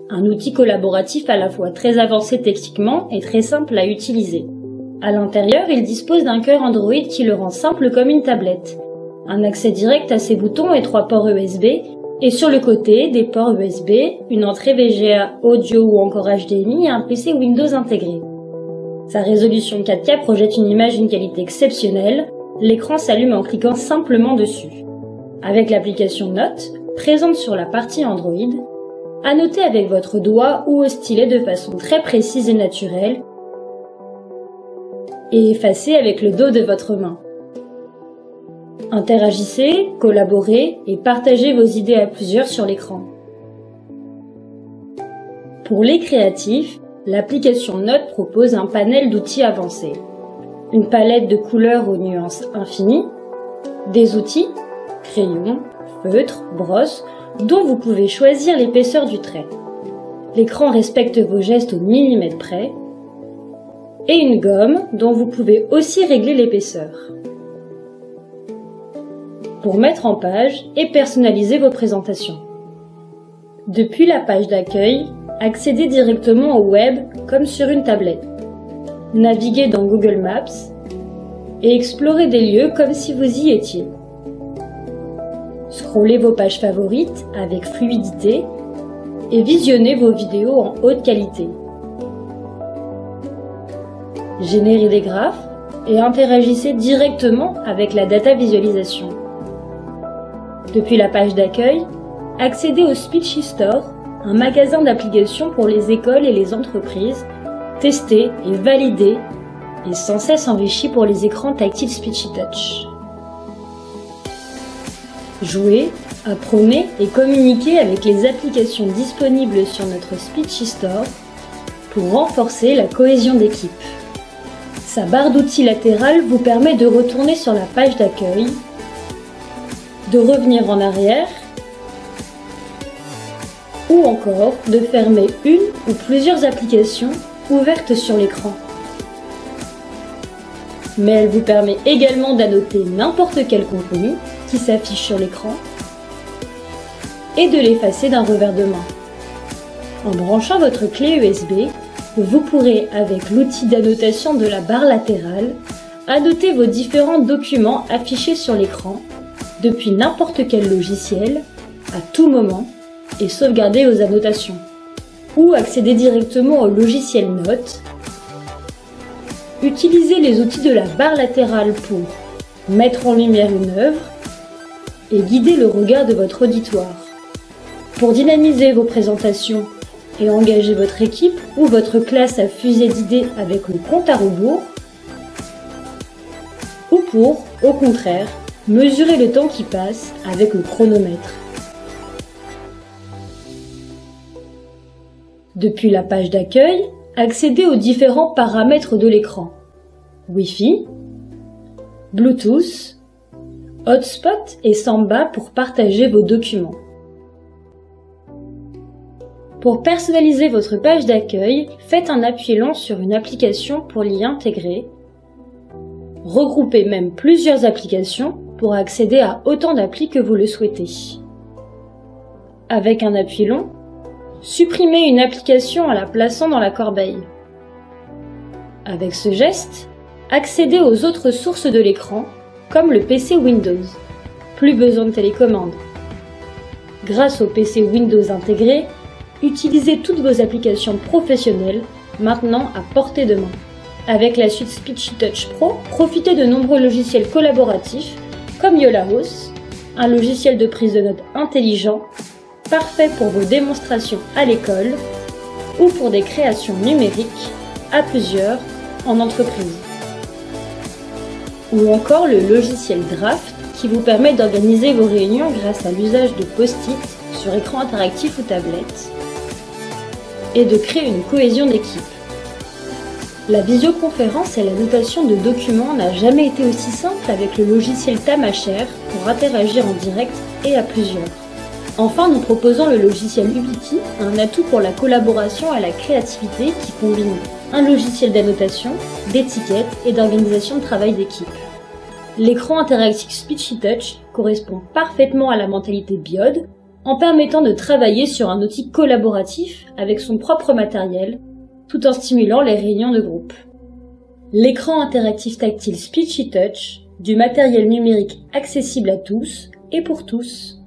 Un outil collaboratif à la fois très avancé techniquement et très simple à utiliser. À l'intérieur, il dispose d'un cœur Android qui le rend simple comme une tablette. Un accès direct à ses boutons et 3 ports USB, et sur le côté, des ports USB, une entrée VGA audio ou encore HDMI et un PC Windows intégré. Sa résolution 4K projette une image d'une qualité exceptionnelle, l'écran s'allume en cliquant simplement dessus. Avec l'application Notes, présente sur la partie Android, annotez avec votre doigt ou au stylet de façon très précise et naturelle, et effacez avec le dos de votre main. Interagissez, collaborez et partagez vos idées à plusieurs sur l'écran. Pour les créatifs, l'application Notes propose un panel d'outils avancés. Une palette de couleurs aux nuances infinies, des outils, crayons, feutres, brosses, dont vous pouvez choisir l'épaisseur du trait. L'écran respecte vos gestes au millimètre près, et une gomme dont vous pouvez aussi régler l'épaisseur. Pour mettre en page et personnaliser vos présentations. Depuis la page d'accueil, accédez directement au web comme sur une tablette. Naviguez dans Google Maps et explorez des lieux comme si vous y étiez. Scrollez vos pages favorites avec fluidité et visionnez vos vidéos en haute qualité. Générez des graphes et interagissez directement avec la data visualisation. Depuis la page d'accueil, accédez au Speechy Store, un magasin d'applications pour les écoles et les entreprises, testé et validé et sans cesse enrichi pour les écrans tactiles Speechy Touch. Jouez, apprenez et communiquez avec les applications disponibles sur notre Speechy Store pour renforcer la cohésion d'équipe. Sa barre d'outils latérale vous permet de retourner sur la page d'accueil, de revenir en arrière ou encore de fermer une ou plusieurs applications ouvertes sur l'écran. Mais elle vous permet également d'annoter n'importe quel contenu qui s'affiche sur l'écran et de l'effacer d'un revers de main. En branchant votre clé USB, vous pourrez, avec l'outil d'annotation de la barre latérale, annoter vos différents documents affichés sur l'écran depuis n'importe quel logiciel, à tout moment, et sauvegarder vos annotations. Ou accéder directement au logiciel Notes. Utilisez les outils de la barre latérale pour mettre en lumière une œuvre et guider le regard de votre auditoire. Pour dynamiser vos présentations et engager votre équipe ou votre classe à fuser d'idées avec le compte à rebours, ou pour, au contraire, mesurer le temps qui passe avec le chronomètre. Depuis la page d'accueil, accédez aux différents paramètres de l'écran. Wi-Fi, Bluetooth, Hotspot et Samba pour partager vos documents. Pour personnaliser votre page d'accueil, faites un appui long sur une application pour l'y intégrer. Regroupez même plusieurs applications pour accéder à autant d'applis que vous le souhaitez. Avec un appui long, supprimez une application en la plaçant dans la corbeille. Avec ce geste, accédez aux autres sources de l'écran, comme le PC Windows. Plus besoin de télécommande. Grâce au PC Windows intégré, utilisez toutes vos applications professionnelles, maintenant à portée de main. Avec la suite Speechy Touch Pro, profitez de nombreux logiciels collaboratifs, comme Yola-House, un logiciel de prise de notes intelligent, parfait pour vos démonstrations à l'école ou pour des créations numériques à plusieurs en entreprise. Ou encore le logiciel Draft qui vous permet d'organiser vos réunions grâce à l'usage de post-it sur écran interactif ou tablette et de créer une cohésion d'équipe. La visioconférence et la notation de documents n'a jamais été aussi simple avec le logiciel Tamacher pour interagir en direct et à plusieurs. Enfin, nous proposons le logiciel Ubiti, un atout pour la collaboration et la créativité qui combine un logiciel d'annotation, d'étiquette et d'organisation de travail d'équipe. L'écran interactif Speechy Touch correspond parfaitement à la mentalité BIOD, en permettant de travailler sur un outil collaboratif avec son propre matériel, tout en stimulant les réunions de groupe. L'écran interactif tactile Speechy Touch, du matériel numérique accessible à tous et pour tous.